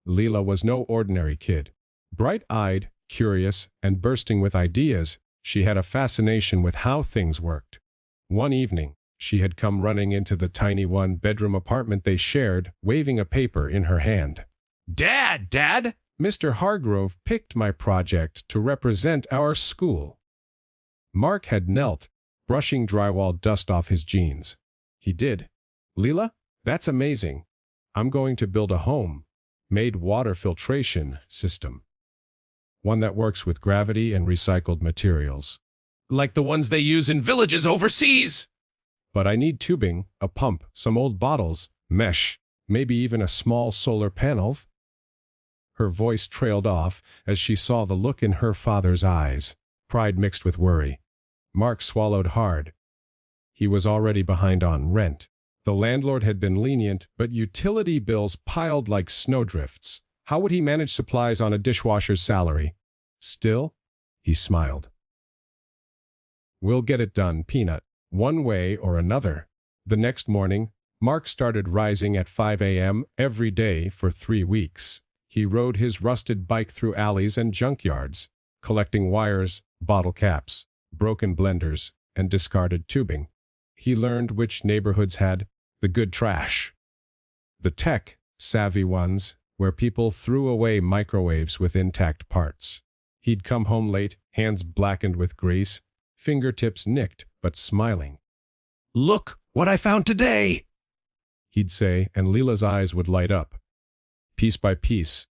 Leela was no ordinary kid. Bright-eyed, curious, and bursting with ideas, she had a fascination with how things worked. One evening, she had come running into the tiny one-bedroom apartment they shared, waving a paper in her hand. Dad! Mr. Hargrove picked my project to represent our school." Mark had knelt, brushing drywall dust off his jeans. He did. "Leela, that's amazing. I'm going to build a home-made water filtration system. One that works with gravity and recycled materials. Like the ones they use in villages overseas! But I need tubing, a pump, some old bottles, mesh, maybe even a small solar panel." Her voice trailed off as she saw the look in her father's eyes, pride mixed with worry. Mark swallowed hard. He was already behind on rent. The landlord had been lenient, but utility bills piled like snowdrifts. How would he manage supplies on a dishwasher's salary? Still, he smiled. "We'll get it done, Peanut, one way or another." The next morning, Mark started rising at 5 a.m. every day for 3 weeks. He rode his rusted bike through alleys and junkyards, collecting wires, bottle caps, broken blenders, and discarded tubing. He learned which neighborhoods had the good trash. The tech-savvy ones, where people threw away microwaves with intact parts. He'd come home late, hands blackened with grease, fingertips nicked but smiling. "Look what I found today!" he'd say, and Leela's eyes would light up. Piece by piece,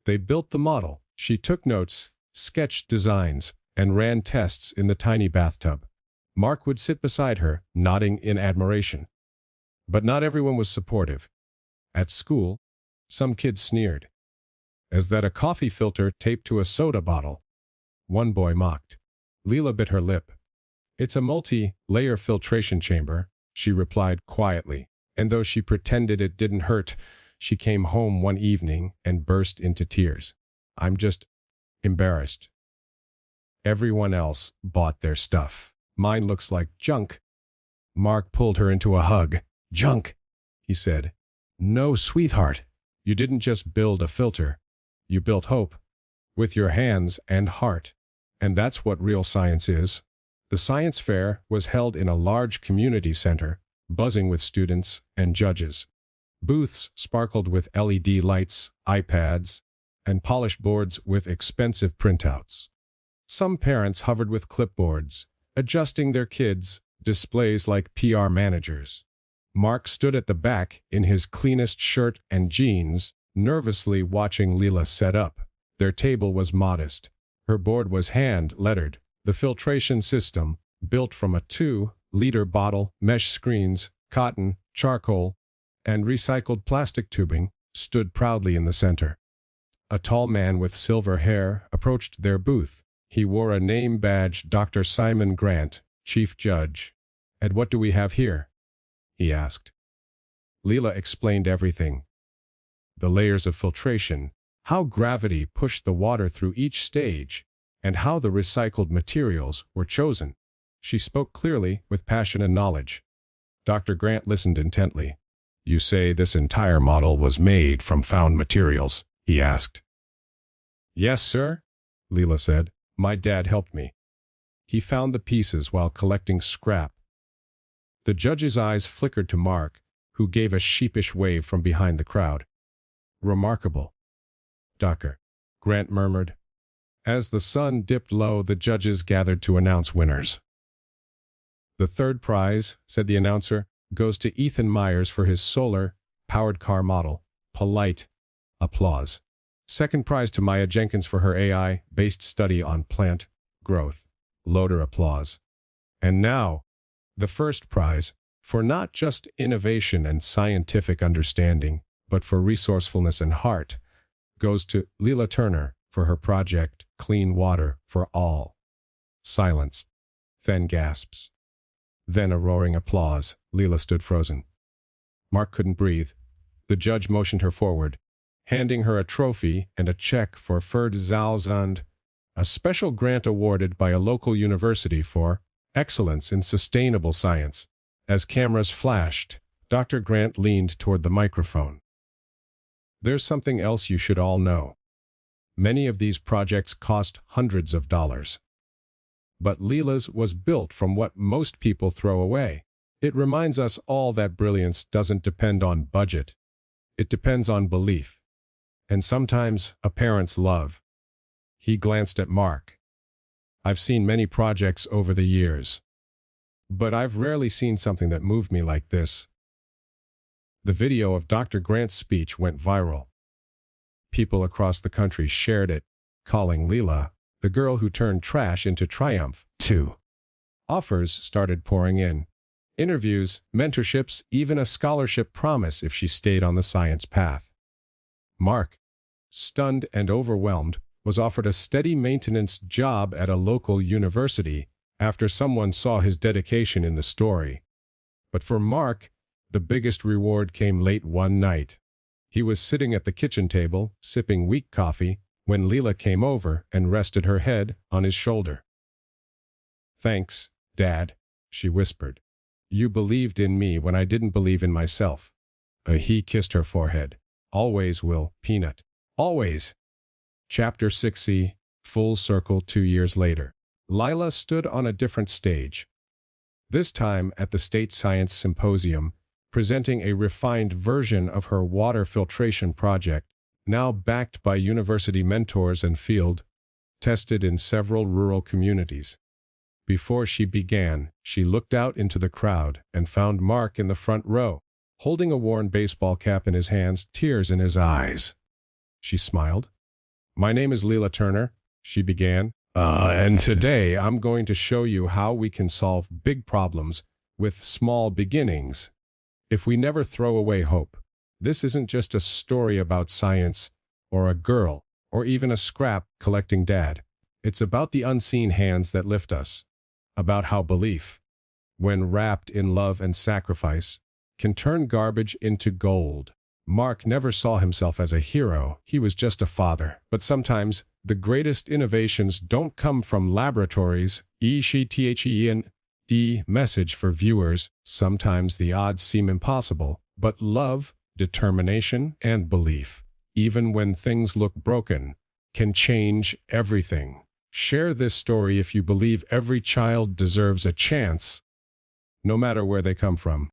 they built the model. She took notes, sketched designs, and ran tests in the tiny bathtub. Mark would sit beside her, nodding in admiration. But not everyone was supportive. At school, some kids sneered. "Is that a coffee filter taped to a soda bottle?" One boy mocked. Leela bit her lip. "It's a multi-layer filtration chamber," she replied quietly, and though she pretended it didn't hurt, she came home one evening and burst into tears. "I'm just embarrassed. Everyone else bought their stuff. Mine looks like junk." Mark pulled her into a hug. "Junk," he said. "No, sweetheart. You didn't just build a filter. You built hope. With your hands and heart. And that's what real science is." The science fair was held in a large community center, buzzing with students and judges. Booths sparkled with LED lights, iPads, and polished boards with expensive printouts. Some parents hovered with clipboards, adjusting their kids' displays like PR managers. Mark stood at the back in his cleanest shirt and jeans, nervously watching Leela set up. Their table was modest. Her board was hand-lettered. The filtration system, built from a 2-liter bottle, mesh screens, cotton, charcoal, and recycled plastic tubing, stood proudly in the center. A tall man with silver hair approached their booth. He wore a name badge, Dr. Simon Grant, Chief Judge. "And what do we have here?" he asked. Leela explained everything. The layers of filtration, how gravity pushed the water through each stage, and how the recycled materials were chosen. She spoke clearly, with passion and knowledge. Dr. Grant listened intently. "You say this entire model was made from found materials?" he asked. "Yes, sir," Leela said. "My dad helped me. He found the pieces while collecting scrap." The judge's eyes flickered to Mark, who gave a sheepish wave from behind the crowd. "Remarkable, Dr. Grant murmured. As the sun dipped low, the judges gathered to announce winners. "The third prize," said the announcer, "goes to Ethan Myers for his solar-powered car model." Polite applause. "Second prize to Maya Jenkins for her AI-based study on plant growth." Louder applause. "And now, the first prize, for not just innovation and scientific understanding, but for resourcefulness and heart, goes to Leela Turner for her project Clean Water for All." Silence. Then gasps. Then a roaring applause. Leela stood frozen. Mark couldn't breathe. The judge motioned her forward, handing her a trophy and a check for $4,000, a special grant awarded by a local university for excellence in sustainable science. As cameras flashed, Dr. Grant leaned toward the microphone. There's something else you should all know. Many of these projects cost hundreds of dollars. But Leela's was built from what most people throw away. It reminds us all that brilliance doesn't depend on budget. It depends on belief. And sometimes a parent's love. He glanced at Mark. I've seen many projects over the years, but I've rarely seen something that moved me like this. The video of Dr. Grant's speech went viral. People across the country shared it, calling Leela the girl who turned trash into triumph. 2. Offers started pouring in. Interviews, mentorships, even a scholarship promise if she stayed on the science path. Mark, stunned and overwhelmed, was offered a steady maintenance job at a local university after someone saw his dedication in the story. But for Mark, the biggest reward came late one night. He was sitting at the kitchen table, sipping weak coffee, when Leela came over and rested her head on his shoulder. "Thanks, Dad," she whispered. "You believed in me when I didn't believe in myself." He kissed her forehead. "Always will, Peanut. Always." Chapter 6. Full circle 2 years later. Lila stood on a different stage. This time at the State Science Symposium, presenting a refined version of her water filtration project, now backed by university mentors and field tested in several rural communities. Before she began, she looked out into the crowd and found Mark in the front row, holding a worn baseball cap in his hands, tears in his eyes. She smiled. "My name is Leela Turner," she began, "and today I'm going to show you how we can solve big problems with small beginnings. If we never throw away hope, this isn't just a story about science, or a girl, or even a scrap collecting dad. It's about the unseen hands that lift us, about how belief, when wrapped in love and sacrifice, can turn garbage into gold." Mark never saw himself as a hero, he was just a father. But sometimes, the greatest innovations don't come from laboratories. Message for viewers, sometimes the odds seem impossible, but love, determination, and belief, even when things look broken, can change everything. Share this story if you believe every child deserves a chance, no matter where they come from.